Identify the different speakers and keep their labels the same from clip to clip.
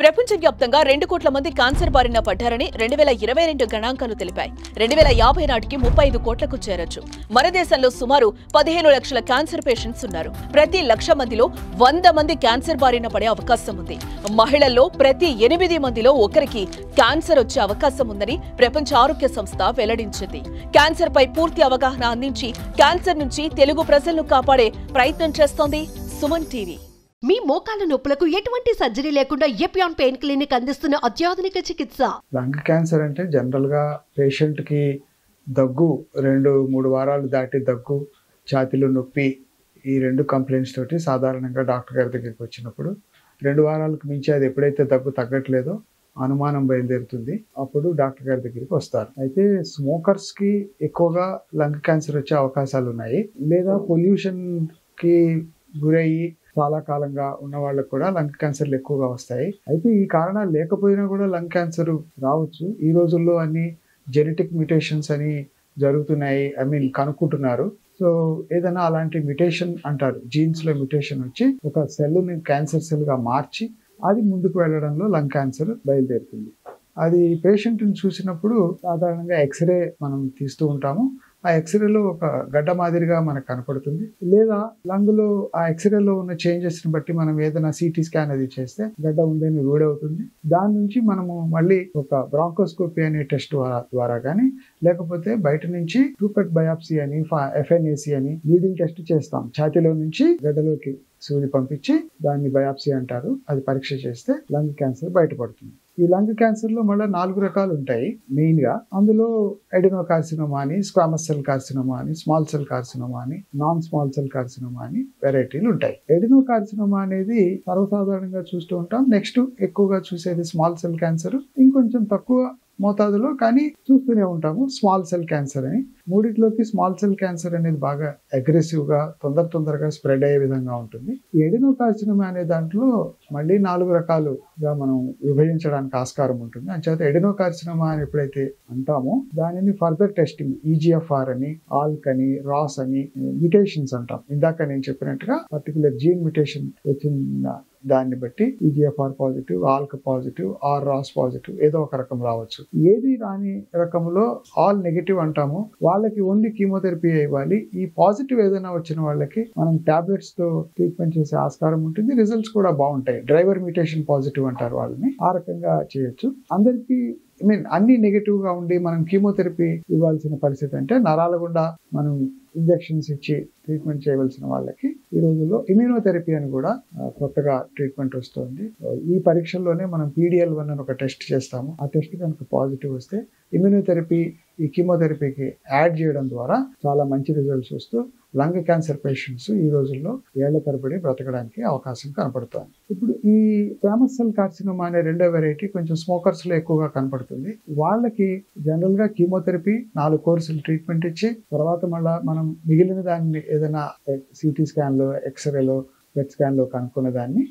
Speaker 1: ప్రపంచవ్యాప్తంగా 2 కోట్ల మంది క్యాన్సర్ బారిన పడ్డారని 2022 గణాంకాలు తెలిపాయి. 2050 నాటికి 35 కోట్లకు చేరొచ్చు. మన దేశంలో సుమారు 15 లక్షల క్యాన్సర్ పేషెంట్స్ ఉన్నారు. ప్రతి 1,00,000 మందిలో 100 మంది క్యాన్సర్ బారిన పడే అవకాశం ఉంది. మహిళల్లో ప్రతి 8 మందిలో ఒకరికి క్యాన్సర్ వచ్చే అవకాశం ఉందని ప్రపంచ ఆరోగ్య సంస్థ వెల్లడించింది. క్యాన్సర్ పై పూర్తి అవగాహన అందించి క్యాన్సర్ నుంచి తెలుగు ప్రజలను కాపాడే ప్రయత్నం చేస్తోంది సుమన్ టీవీ.
Speaker 2: మీ మోకాళ్ళ నొప్పులకు ఎటువంటి సర్జరీ లేకుండా ఎపియాన్ పెయిన్ క్లినిక్ అందిస్తున్న అత్యాధునిక చికిత్స.
Speaker 3: లంగ్ క్యాన్సర్ అంటే జనరల్ గా పేషెంట్ కి దగ్గు 2-3 వారాలు దాటి దగ్గు, ఛాతీలో నొప్పి, ఈ 2 కంప్లైంట్స్ తోటి సాధారణంగా డాక్టర్ గారి దగ్గరికి వచ్చినప్పుడు 2 వారాలకు మించి అది ఎప్పుడైతే దగ్గు తగ్గట్లేదో అనుమానం బయలుదేరుతుంది. అప్పుడు డాక్టర్ గారి దగ్గరికి వస్తారు. అయితే స్మోకర్స్ కి ఎక్కువగా లంగ్ క్యాన్సర్ వచ్చే అవకాశాలు ఉన్నాయి. లేదా పొల్యూషన్ కి గురయ్యి చాలా కాలంగా ఉన్న వాళ్ళకు కూడా లంగ్ క్యాన్సర్లు ఎక్కువగా వస్తాయి. అయితే ఈ కారణాలు లేకపోయినా కూడా లంగ్ క్యాన్సర్ రావచ్చు. ఈ రోజుల్లో అన్ని జెనెటిక్ మ్యుటేషన్స్ అని జరుగుతున్నాయి, కనుక్కుంటున్నారు. సో ఏదైనా అలాంటి మ్యుటేషన్ అంటారు, జీన్స్ లో మ్యుటేషన్ వచ్చి ఒక సెల్ని క్యాన్సర్ సెల్ గా మార్చి అది ముందుకు వెళ్ళడంలో లంగ్ క్యాన్సర్ బయలుదేరుతుంది. అది పేషెంట్ని చూసినప్పుడు సాధారణంగా ఎక్స్రే మనం తీస్తూ ఉంటాము. ఆ ఎక్స్రేలో ఒక గడ్డ మాదిరిగా మనకు కనపడుతుంది. లేదా లంగ్లో ఆ ఎక్స్రేలో ఉన్న చేంజెస్ని బట్టి మనం ఏదైనా సిటీ స్కాన్ అది చేస్తే గడ్డ ఉందని రూఢి అవుతుంది. దాని నుంచి మనము మళ్ళీ ఒక బ్రాంకోస్కోపీ అనే టెస్ట్ ద్వారా కానీ లేకపోతే బయట నుంచి ట్రూపెట్ బయాప్సీ అని, FNAC అని లీడింగ్ టెస్ట్ చేస్తాం. ఛాతీలో నుంచి గడ్డలోకి సూది పంపించి దాన్ని బయాప్సీ అంటారు. అది పరీక్ష చేస్తే లంగ్ క్యాన్సర్ బయటపడుతుంది. ఈ లంగ్ క్యాన్సర్ లో మళ్ళీ 4 రకాలు ఉంటాయి మెయిన్ గా. అందులో ఎడినోకార్సినోమా అని, స్క్వామస్ సెల్ కార్సినోమా అని, స్మాల్ సెల్ కార్సినోమా అని, నాన్ స్మాల్ సెల్ కార్సినోమా అని వెరైటీలు ఉంటాయి. ఎడినోకార్సినోమా అనేది సర్వసాధారణంగా చూస్తూ ఉంటాం. నెక్స్ట్ ఎక్కువగా చూసేది స్మాల్ సెల్ క్యాన్సర్, ఇంకొంచెం తక్కువ మోతాదులో కానీ చూస్తూనే ఉంటాము స్మాల్ సెల్ క్యాన్సర్ అని. మూడిట్లోకి స్మాల్ సెల్ క్యాన్సర్ అనేది బాగా అగ్రెసివ్ గా తొందరగా స్ప్రెడ్ అయ్యే విధంగా ఉంటుంది. ఈ ఎడినోకార్సినోమా అనే దాంట్లో మళ్ళీ 4 రకాలుగా మనం విభజించడానికి ఆస్కారం ఉంటుంది. అంచేత ఎడినోకార్సినోమా అని ఎప్పుడైతే అంటామో దానిని ఫర్దర్ టెస్టింగ్ EGFR అని, ALK అని, ROS అని మ్యుటేషన్స్ అంటాం. ఇందాక నేను చెప్పినట్టుగా పర్టికులర్ జీన్ మ్యుటేషన్ వచ్చిన దాన్ని బట్టి EGFR positive, ALK positive, ROS positive ఏదో ఒక రకం రావచ్చు. ఏది రాని రకంలో ఆల్ నెగిటివ్ అంటాము. వాళ్ళకి ఓన్లీ కీమోథెరపీ ఇవ్వాలి. ఈ పాజిటివ్ ఏదైనా వచ్చిన వాళ్ళకి మనం టాబ్లెట్స్ తో ట్రీట్మెంట్ చేసే ఆస్కారం ఉంటుంది. రిజల్ట్స్ కూడా బాగుంటాయి. డ్రైవర్ మ్యుటేషన్ పాజిటివ్ అంటారు వాళ్ళని. ఆ రకంగా చేయొచ్చు. అందరికీ అన్ని నెగిటివ్ గా ఉండి మనం కీమోథెరపీ ఇవ్వాల్సిన పరిస్థితి అంటే నరాల గుండా మనం ఇంజెక్షన్స్ ఇచ్చి ట్రీట్మెంట్ చేయవలసిన వాళ్ళకి ఈ రోజుల్లో ఇమ్యూనోథెరపీ అని కూడా కొత్తగా ట్రీట్మెంట్ వస్తుంది. ఈ పరీక్షల్లోనే మనం PDL1 అని ఒక టెస్ట్ చేస్తాము. ఆ టెస్ట్ కనుక పాజిటివ్ వస్తే ఇమ్యూనోథెరపీ ఈ కీమోథెరపీకి యాడ్ చేయడం ద్వారా చాలా మంచి రిజల్ట్స్ వస్తూ లంగ్ క్యాన్సర్ పేషెంట్స్ ఈ రోజుల్లో ఏళ్ల తరబడి బ్రతకడానికి అవకాశం కనపడుతుంది. ఇప్పుడు ఈ స్క్వామస్ సెల్ కార్సినోమా అనే 2వ వెరైటీ కొంచెం స్మోకర్స్ లో ఎక్కువగా కనపడుతుంది. వాళ్ళకి జనరల్ గా కీమోథెరపీ 4 కోర్సులు ట్రీట్మెంట్ ఇచ్చి తర్వాత మళ్ళీ మనం మిగిలిన దాన్ని ఏదైనా CT స్కాన్లో, ఎక్స్రేలో, PET స్కాన్లో కనుక్కున్న దాన్ని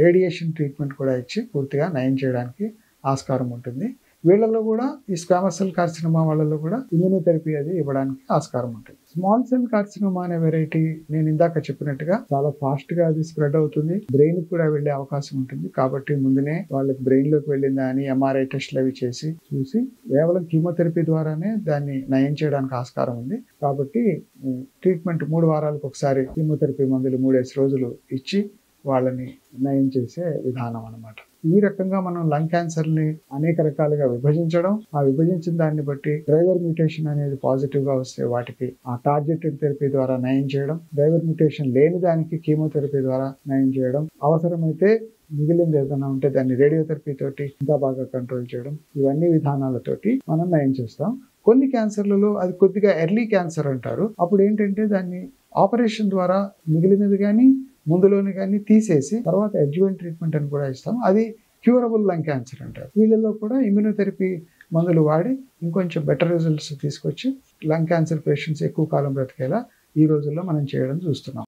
Speaker 3: రేడియేషన్ ట్రీట్మెంట్ కూడా ఇచ్చి పూర్తిగా నయం చేయడానికి ఆస్కారం ఉంటుంది. వీళ్ళలో కూడా ఈ స్క్వామస్ సెల్ కార్సినోమా వాళ్ళలో కూడా ఇమ్యూనోథెరపీ అది ఇవ్వడానికి ఆస్కారం ఉంటుంది. స్మాల్ సెల్ కార్సినోమా అనే వెరైటీ నేను ఇందాక చెప్పినట్టుగా చాలా ఫాస్ట్ గా అది స్ప్రెడ్ అవుతుంది. బ్రెయిన్ కూడా వెళ్లే అవకాశం ఉంటుంది. కాబట్టి ముందునే వాళ్ళకి బ్రెయిన్ లోకి వెళ్ళిందా అని MRI టెస్ట్లు అవి చేసి చూసి కేవలం కీమోథెరపీ ద్వారానే దాన్ని నయం చేయడానికి ఆస్కారం ఉంది. కాబట్టి ట్రీట్మెంట్ 3 వారాలకు ఒకసారి కీమోథెరపీ మందులు 3-5 రోజులు ఇచ్చి వాళ్ళని నయం చేసే విధానం అన్నమాట. ఈ రకంగా మనం లంగ్ క్యాన్సర్ ని అనేక రకాలుగా విభజించడం, ఆ విభజించిన దాన్ని బట్టి డ్రైవర్ మ్యుటేషన్ అనేది పాజిటివ్ గా వస్తే వాటికి ఆ టార్గెటెడ్ థెరపీ ద్వారా నయం చేయడం, డ్రైవర్ మ్యుటేషన్ లేని దానికి కీమోథెరపీ ద్వారా నయం చేయడం, అవసరమైతే మిగిలింది ఏదైనా ఉంటే దాన్ని రేడియోథెరపీ తోటి ఇంకా బాగా కంట్రోల్ చేయడం, ఇవన్నీ విధానాలతోటి మనం నయం చేస్తాం. కొన్ని క్యాన్సర్లలో అది కొద్దిగా ఎర్లీ క్యాన్సర్ అంటారు. అప్పుడు ఏంటంటే దాన్ని ఆపరేషన్ ద్వారా మిగిలినది కానీ ముందులోని కానీ తీసేసి తర్వాత అడ్జువెంట్ ట్రీట్మెంట్ అని కూడా ఇస్తాం. అది క్యూరబుల్ లంగ్ క్యాన్సర్ అంటారు. వీళ్ళలో కూడా ఇమ్యూనోథెరపీ మందులు వాడి ఇంకొంచెం బెటర్ రిజల్ట్స్ తీసుకొచ్చి లంగ్ క్యాన్సర్ పేషెంట్స్ ఎక్కువ కాలం బ్రతికేలా ఈ రోజుల్లో మనం చేయడం చూస్తున్నాం.